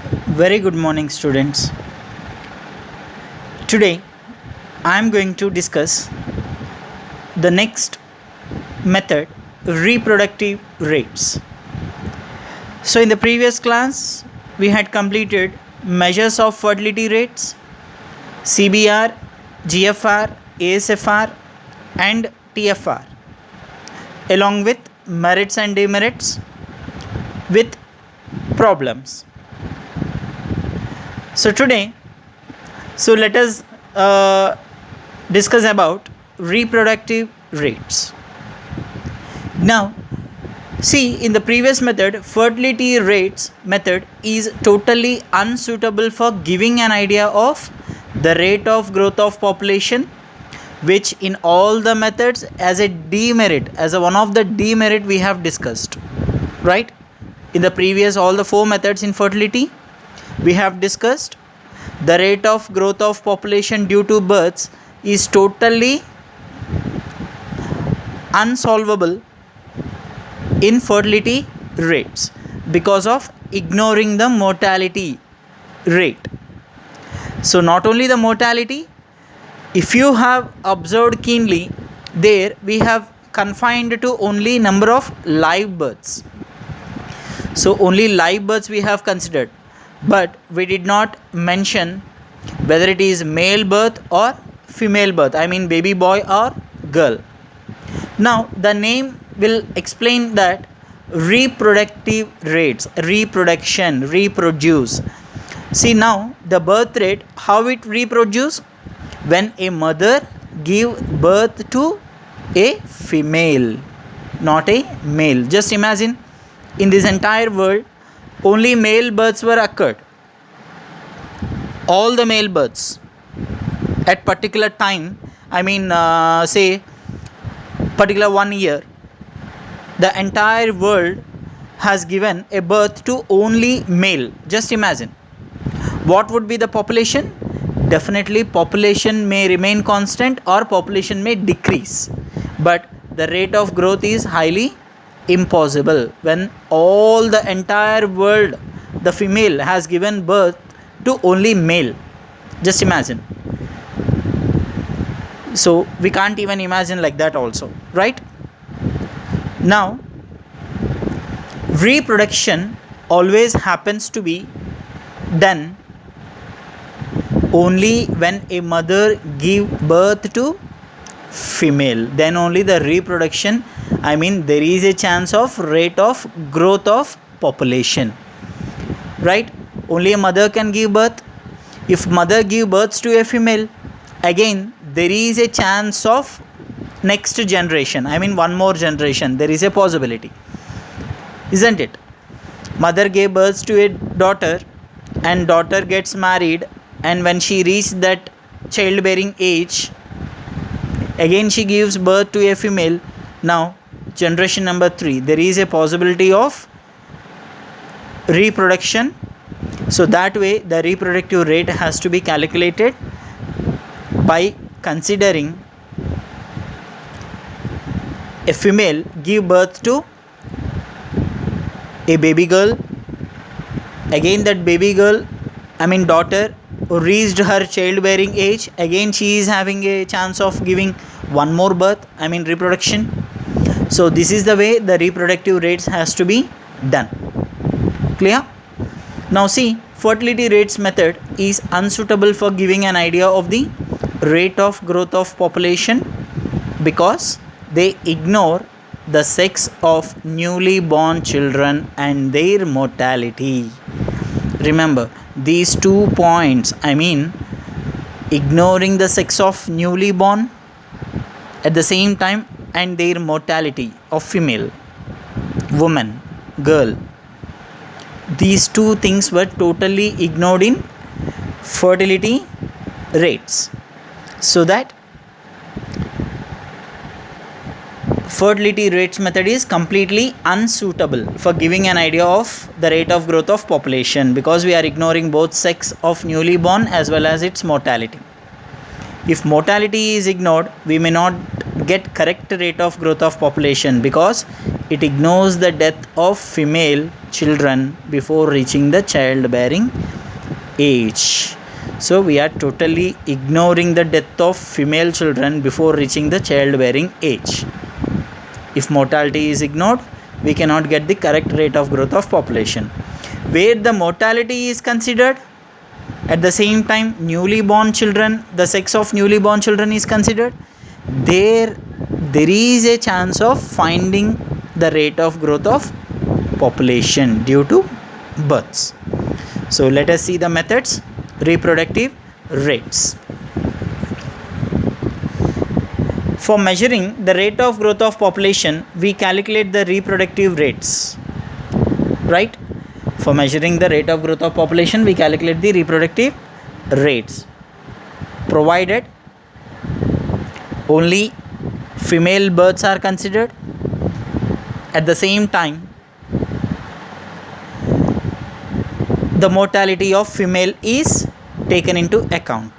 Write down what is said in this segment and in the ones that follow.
Very good morning, students. Today, I am going to discuss the next method, reproductive rates. So, in the previous class, we had completed measures of fertility rates, CBR, GFR, ASFR, and TFR, along with merits and demerits with problems. So today, let us discuss about reproductive rates. Now, see, in the previous method, fertility rates method is totally unsuitable for giving an idea of the rate of growth of population, which in all the methods as a demerit, as one of the demerit we have discussed, right? In the previous all the four methods in fertility, we have discussed the rate of growth of population due to births is totally unsolvable in fertility rates because of ignoring the mortality rate. So not only the mortality, if you have observed keenly, there we have confined to only number of live births. So only live births we have considered, but we did not mention whether it is male birth or female birth, I mean baby boy or girl. Now the name will explain that reproductive rates, reproduction, reproduce. See, now the birth rate, how it reproduce? When a mother give birth to a female, not a male. Just imagine, in this entire world only male births were occurred. All the male births at particular time, I mean say particular 1 year, the entire world has given a birth to only male. Just imagine, what would be the population? Definitely population may remain constant or population may decrease, but the rate of growth is highly impossible when all the entire world, the female has given birth to only male. Just imagine. So we can't even imagine like that also, right? Now reproduction always happens to be done only when a mother give birth to female, then only the reproduction, I mean there is a chance of rate of growth of population, right? Only a mother can give birth. If mother give birth to a female, again there is a chance of next generation, I mean one more generation, there is a possibility, isn't it? Mother gave birth to a daughter and daughter gets married, and when she reaches that childbearing age, again she gives birth to a female. Now generation number 3, there is a possibility of reproduction. So that way the reproductive rate has to be calculated by considering a female give birth to a baby girl, again that baby girl, I mean daughter, reached her childbearing age, again she is having a chance of giving one more birth, I mean reproduction. So this is the way the reproductive rates has to be done. Clear? Now see, fertility rates method is unsuitable for giving an idea of the rate of growth of population because they ignore the sex of newly born children and their mortality. Remember these 2 points, I mean ignoring the sex of newly born at the same time and their mortality of female, woman, girl. These 2 things were totally ignored in fertility rates, so that fertility rates method is completely unsuitable for giving an idea of the rate of growth of population because we are ignoring both sex of newly born as well as its mortality. If mortality is ignored, we may not get correct rate of growth of population because it ignores the death of female children before reaching the childbearing age. So we are totally ignoring the death of female children before reaching the childbearing age. If mortality is ignored, we cannot get the correct rate of growth of population. Where the mortality is considered, at the same time newly born children, the sex of newly born children is considered, there is a chance of finding the rate of growth of population due to births. So let us see the methods. Reproductive rates. For measuring the rate of growth of population, we calculate the reproductive rates, right? For measuring the rate of growth of population, we calculate the reproductive rates, provided only female births are considered. At the same time, the mortality of female is taken into account.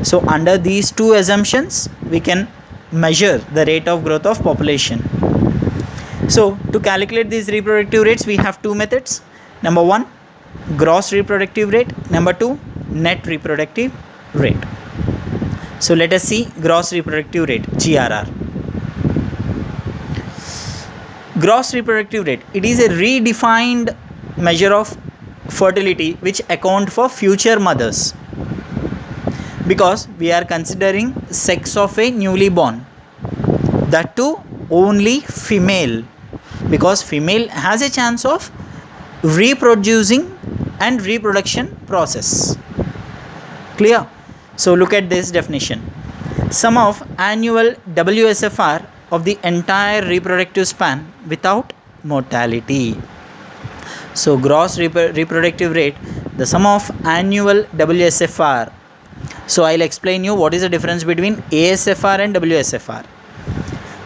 So under these two assumptions, we can measure the rate of growth of population. So to calculate these reproductive rates, we have two methods. Number one, gross reproductive rate. Number two, net reproductive rate. So let us see gross reproductive rate, GRR. Gross reproductive rate, it is a redefined measure of fertility which account for future mothers, because we are considering sex of a newly born, that too only female, because female has a chance of reproducing and reproduction process. Clear? So look at this definition. Sum of annual WSFR of the entire reproductive span without mortality. So gross reproductive rate, the sum of annual WSFR. So I'll explain you what is the difference between ASFR and WSFR.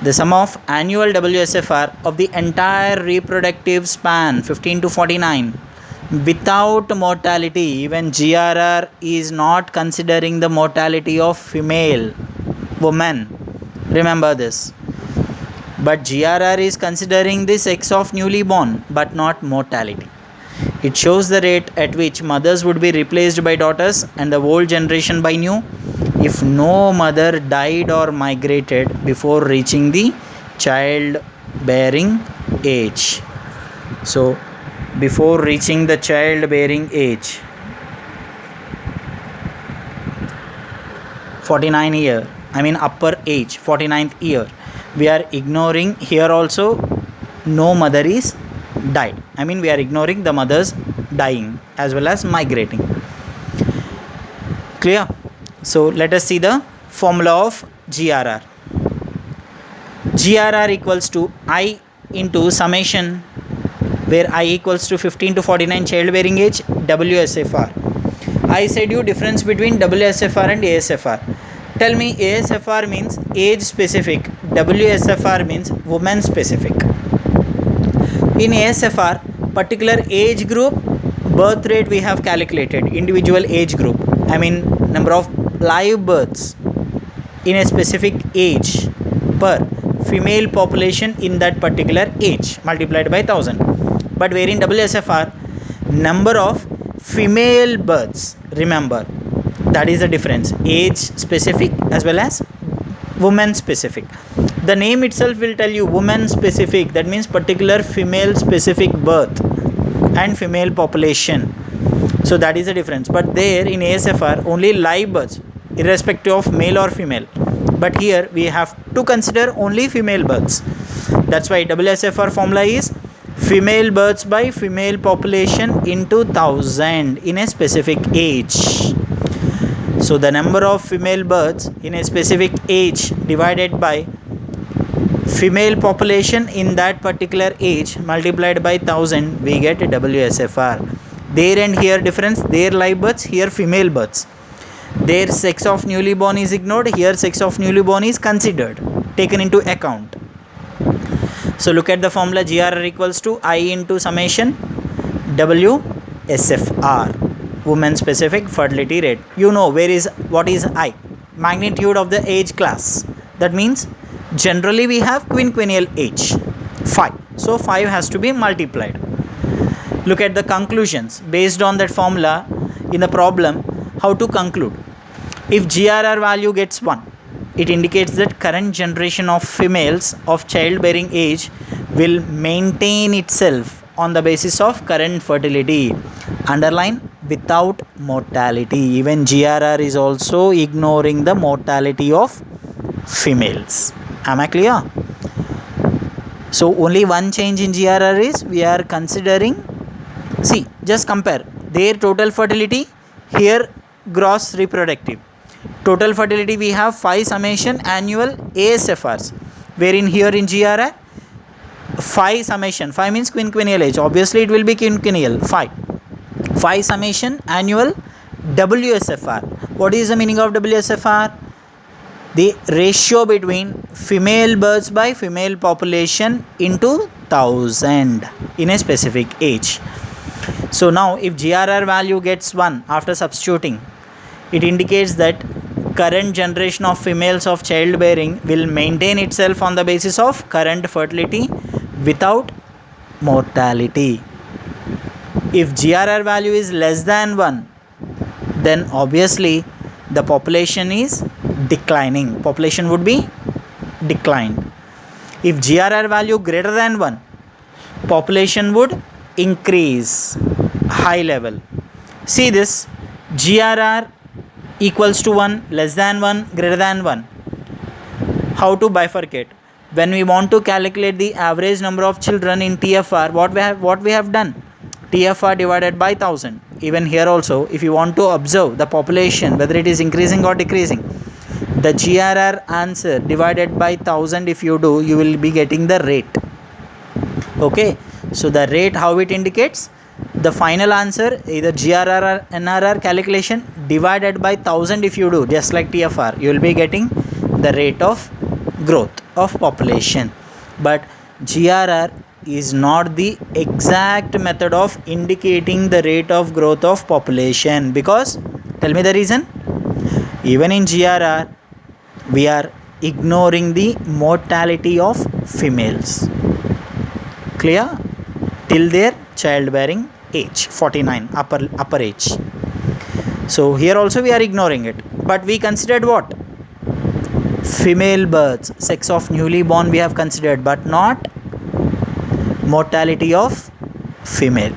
The sum of annual WSFR of the entire reproductive span 15 to 49 without mortality. Even GRR is not considering the mortality of female woman. Remember this. But GRR is considering the sex of newly born but not mortality. It shows the rate at which mothers would be replaced by daughters and the old generation by new if no mother died or migrated before reaching the childbearing age. So before reaching the childbearing age, 49 year, upper age, 49th year, we are ignoring here also no mother is died. We are ignoring the mothers dying as well as migrating. Clear? So let us see the formula of GRR. GRR equals to I into summation, where I equals to 15 to 49 childbearing age, WSFR. I said you difference between WSFR and ASFR. Tell me, ASFR means age specific, WSFR means woman specific. In ASFR, particular age group, birth rate we have calculated, individual age group, number of live births in a specific age per female population in that particular age multiplied by 1000. But where in WSFR, number of female births, remember, that is the difference, age specific as well as woman specific. The name itself will tell you woman specific, that means particular female specific birth and female population. So that is the difference. But there in ASFR, only live births irrespective of male or female, but here we have to consider only female births. That's why WSFR formula is female births by female population into 1000 in a specific age. So the number of female births in a specific age divided by female population in that particular age multiplied by 1000, we get WSFR. There and here difference, there live births, here female births. There sex of newly born is ignored, here sex of newly born is considered, taken into account. So look at the formula, GRR equals to I into summation WSFR, woman specific fertility rate. You know what is I? Magnitude of the age class. That means generally we have quinquennial age. 5. So 5 has to be multiplied. Look at the conclusions based on that formula in the problem. How to conclude? If GRR value gets 1, it indicates that current generation of females of childbearing age will maintain itself on the basis of current fertility. Underline, without mortality. Even GRR is also ignoring the mortality of females. Am I clear? So only one change in GRR is we are considering, see, just compare their total fertility, here gross reproductive. Total fertility we have 5 summation annual ASFRs, wherein here in GRR 5 summation, 5 means quinquennial age, obviously it will be quinquennial, 5 summation annual WSFR. What is the meaning of WSFR? The ratio between female births by female population into 1000 in a specific age. So now if GRR value gets 1 after substituting, it indicates that current generation of females of childbearing will maintain itself on the basis of current fertility without mortality. If GRR value is less than 1, then obviously the population is declining. Population would be declined. If GRR value greater than 1, population would increase, high level. See this, GRR equals to 1, less than 1, greater than 1. How to bifurcate? When we want to calculate the average number of children in TFR, what we have done? TFR divided by 1000. Even here also, if you want to observe the population, whether it is increasing or decreasing, the GRR answer divided by 1000 if you do, you will be getting the rate. Okay, so the rate, how it indicates? The final answer, either GRR or NRR calculation divided by 1000 if you do, just like TFR, you will be getting the rate of growth of population. But GRR is not the exact method of indicating the rate of growth of population, because, tell me the reason? Even in GRR, we are ignoring the mortality of females. Clear? Till their childbearing age, 49, upper age. So here also we are ignoring it, but we considered what? Female births, sex of newly born we have considered, but not mortality of female.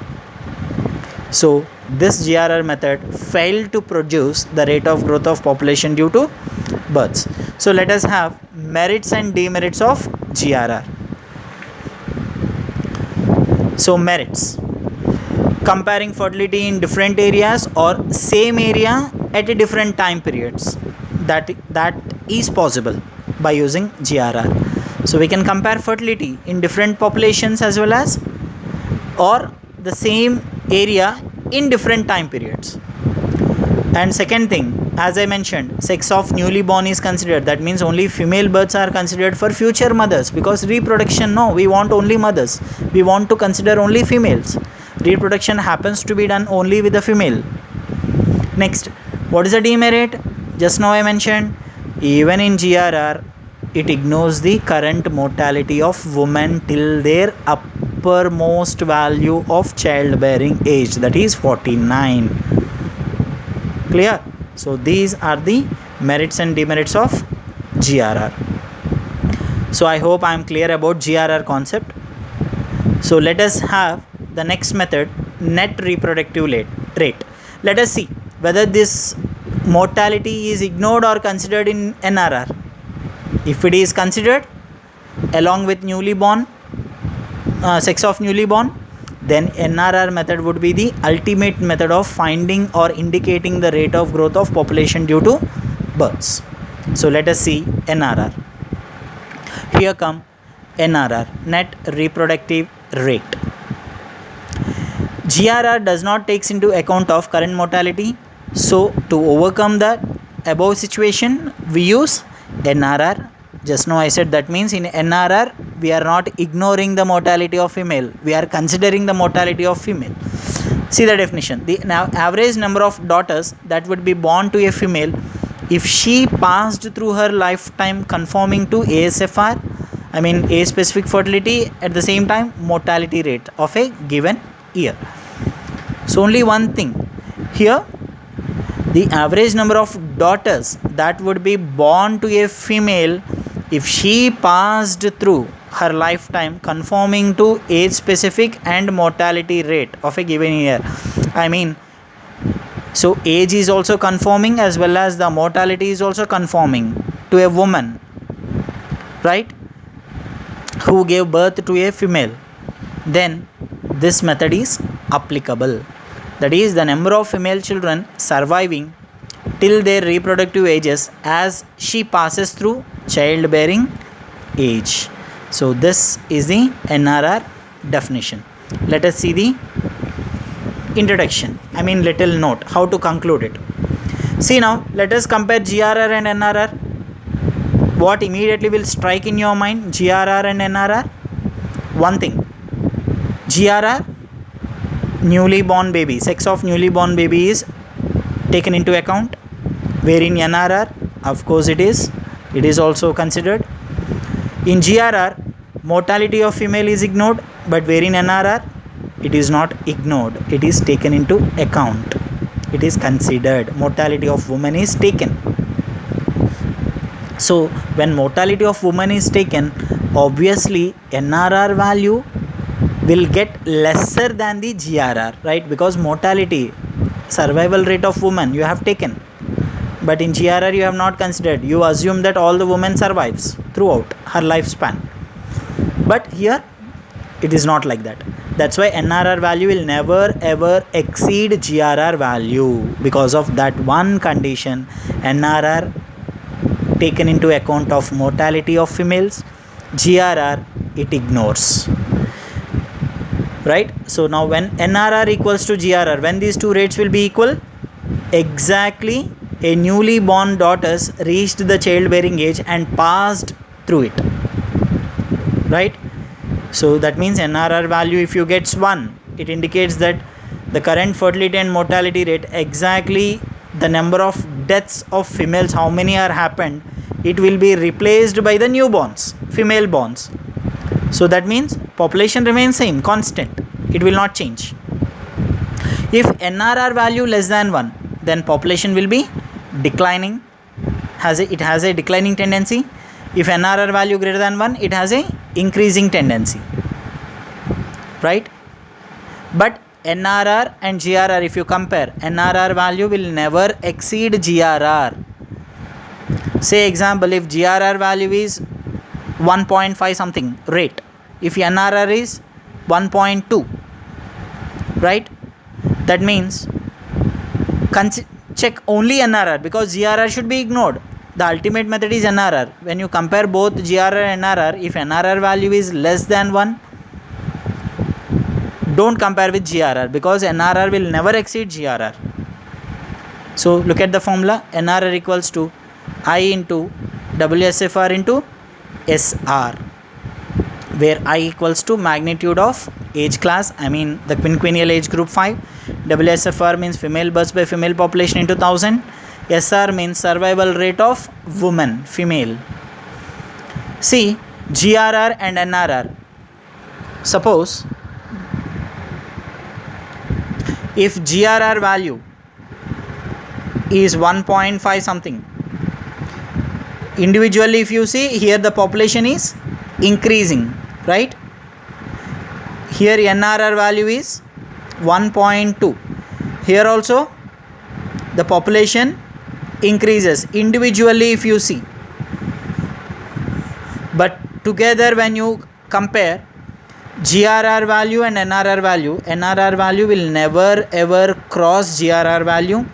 So this GRR method failed to produce the rate of growth of population due to births. So let us have merits and demerits of GRR. So merits, comparing fertility in different areas or same area at a different time periods, that is possible by using GRR. So we can compare fertility in different populations as well as or the same area in different time periods. And second thing, as I mentioned, sex of newly born is considered. That means only female births are considered for future mothers, because reproduction, no, we want only mothers. We want to consider only females. Reproduction happens to be done only with the female. Next, what is the demerit? Just now I mentioned, even in GRR, it ignores the current mortality of women till their uppermost value of childbearing age, that is 49. Clear? So these are the merits and demerits of GRR. So I hope I am clear about GRR concept. So let us have the next method, net reproductive rate. Let us see whether this mortality is ignored or considered in NRR. If it is considered along with newly born, sex of newly born, then NRR method would be the ultimate method of finding or indicating the rate of growth of population due to births. So let us see NRR. Here come NRR, net reproductive rate. GRR does not take into account of current mortality. So to overcome that above situation, we use NRR. Just now I said that means in NRR we are not ignoring the mortality of female, we are considering the mortality of female. See the definition. The average number of daughters that would be born to a female if she passed through her lifetime conforming to ASFR, I mean age specific fertility, at the same time mortality rate of a given year. So only one thing here, the average number of daughters that would be born to a female if she passed through her lifetime conforming to age specific and mortality rate of a given year. I mean, so age is also conforming as well as the mortality is also conforming to a woman, right, who gave birth to a female, then this method is applicable. That is, the number of female children surviving till their reproductive ages as she passes through childbearing age. So this is the NRR definition. Let us see the introduction, I mean little note, how to conclude it. See now, let us compare GRR and NRR. What immediately will strike in your mind? GRR and NRR. One thing, GRR, newly born baby, sex of newly born baby is taken into account, wherein NRR, of course it is also considered. In GRR, mortality of female is ignored, but wherein NRR, it is not ignored, it is taken into account, it is considered. Mortality of woman is taken. So when mortality of woman is taken, obviously NRR value will get lesser than the GRR, right? Because mortality, survival rate of woman you have taken, but in GRR you have not considered. You assume that all the women survives throughout her lifespan, but here it is not like that. That's why NRR value will never ever exceed GRR value. Because of that one condition, NRR taken into account of mortality of females, GRR it ignores, right? So now when NRR equals to GRR, when these two rates will be equal, exactly a newly born daughters reached the childbearing age and passed through it, right? So that means NRR value, if you gets 1, it indicates that the current fertility and mortality rate, exactly the number of deaths of females, how many are happened, it will be replaced by the newborns, female borns. So that means population remains same, constant, it will not change. If NRR value less than 1, then population will be declining, it has a declining tendency. If NRR value greater than 1, it has a increasing tendency, right? But NRR and GRR, if you compare, NRR value will never exceed GRR. Say example, if GRR value is 1.5 something rate, if NRR is 1.2, right, that means check only NRR, because GRR should be ignored. The ultimate method is NRR. When you compare both GRR and NRR, if NRR value is less than 1, don't compare with GRR, because NRR will never exceed GRR. So look at the formula, NRR equals to I into WSFR into SR, where I equals to magnitude of age class, I mean the quinquennial age group 5, WSFR means female births by female population into 1000, SR means survival rate of woman, female. See, GRR and NRR, suppose if GRR value is 1.5 something, individually if you see, here the population is increasing, right? Here NRR value is 1.2, here also the population increases individually if you see, but together when you compare GRR value and NRR value will never ever cross GRR value.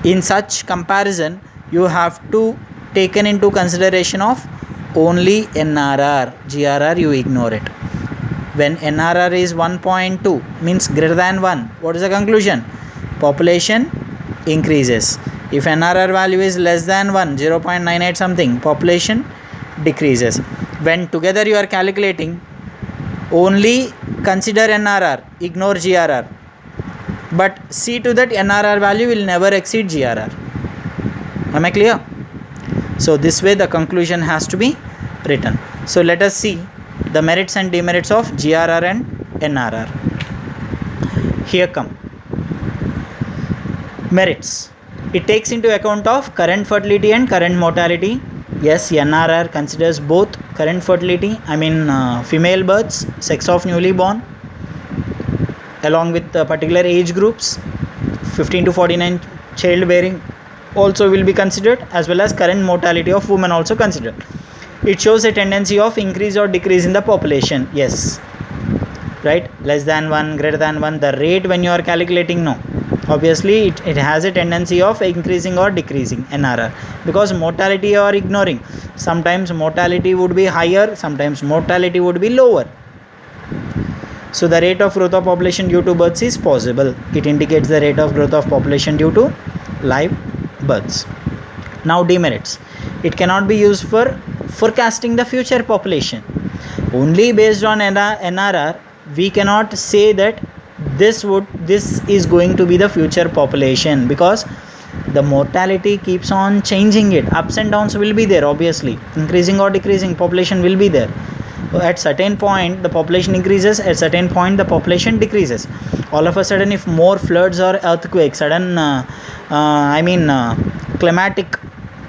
In such comparison, you have to taken into consideration of only NRR. GRR you ignore it. When NRR is 1.2 means greater than 1, what is the conclusion? Population increases. If NRR value is less than 1, 0.98 something, population decreases. When together you are calculating, only consider NRR, ignore GRR, but see to that NRR value will never exceed GRR. Am I clear? So this way the conclusion has to be written. So let us see the merits and demerits of GRR and NRR. Here come merits. It takes into account of current fertility and current mortality. Yes, NRR considers both current fertility, female births, sex of newly born, along with particular age groups, 15 to 49 childbearing also will be considered, as well as current mortality of women also considered. It shows a tendency of increase or decrease in the population. Yes, right, less than 1, greater than 1, the rate when you are calculating, no, obviously it has a tendency of increasing or decreasing, NRR, because mortality you are ignoring. Sometimes mortality would be higher, sometimes mortality would be lower. So the rate of growth of population due to births is possible. It indicates the rate of growth of population due to live births. Now demerits. It cannot be used for forecasting the future population. Only based on NRR, we cannot say that this is going to be the future population, because the mortality keeps on changing. It ups and downs will be there, obviously increasing or decreasing population will be there. At certain point the population increases, at certain point the population decreases. All of a sudden, if more floods or earthquakes, sudden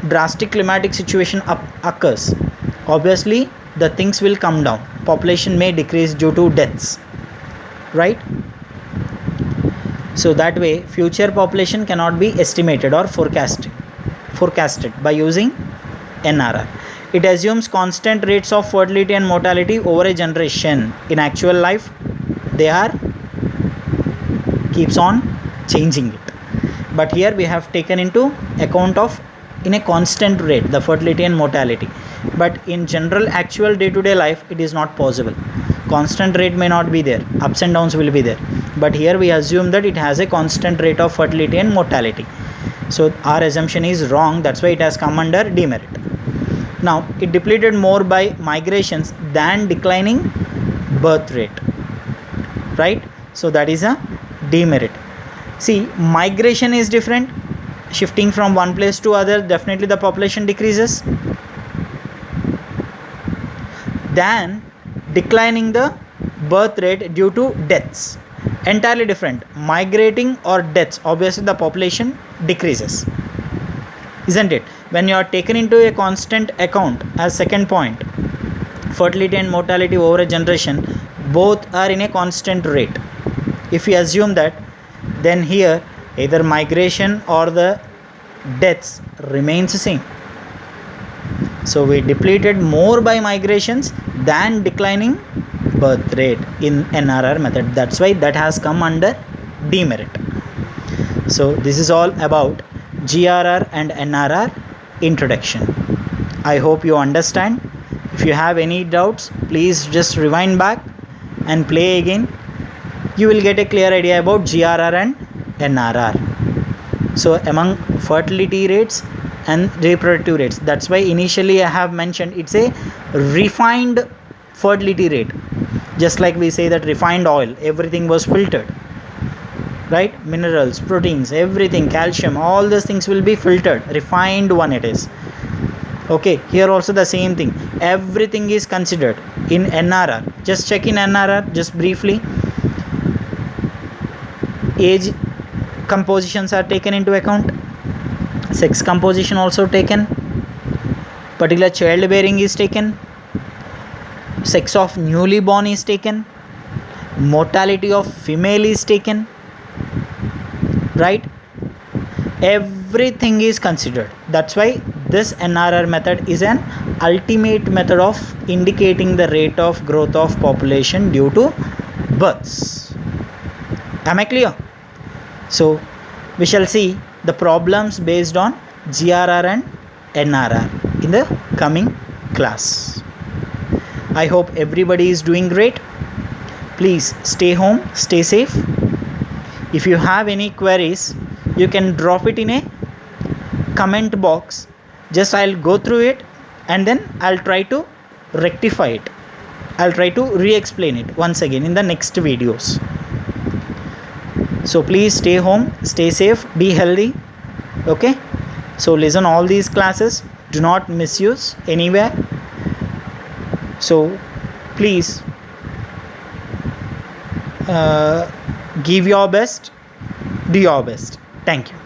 drastic climatic situation occurs, obviously the things will come down, population may decrease due to deaths, right? So that way future population cannot be estimated or forecasted by using NRR. It assumes constant rates of fertility and mortality over a generation. In actual life, they are keeps on changing it. But here we have taken into account of in a constant rate the fertility and mortality. But in general actual day-to-day life, it is not possible. Constant rate may not be there. Ups and downs will be there. But here we assume that it has a constant rate of fertility and mortality. So our assumption is wrong. That's why it has come under demerit. Now, it depleted more by migrations than declining birth rate, right? So that is a demerit. See, migration is different. Shifting from one place to other, definitely the population decreases. Than declining the birth rate due to deaths, entirely different. Migrating or deaths, obviously the population decreases, isn't it? When you are taken into a constant account as second point, fertility and mortality over a generation, both are in a constant rate. If we assume that, then here either migration or the deaths remains the same. So we depleted more by migrations than declining birth rate in NRR method. That's why that has come under demerit. So this is all about GRR and NRR introduction. I hope you understand. If you have any doubts, please just rewind back and play again. You will get a clear idea about GRR and NRR. So among fertility rates and reproductive rates, that's why initially I have mentioned it's a refined fertility rate. Just like we say that refined oil, everything was filtered, right? Minerals, proteins, everything, calcium, all those things will be filtered. Refined one it is. Okay, here also the same thing. Everything is considered in NRR. Just check in NRR, just briefly. Age compositions are taken into account. Sex composition also taken. Particular childbearing is taken. Sex of newly born is taken. Mortality of female is taken. Right? Everything is considered. That's why this NRR method is an ultimate method of indicating the rate of growth of population due to births. Am I clear? So we shall see the problems based on GRR and NRR in the coming class. I hope everybody is doing great. Please stay home, stay safe. If you have any queries, you can drop it in a comment box. Just I'll go through it and then I'll try to rectify it. I'll try to re-explain it once again in the next videos. So please stay home, stay safe, be healthy. Okay? So listen all these classes. Do not misuse anywhere. So please give your best, do your best. Thank you.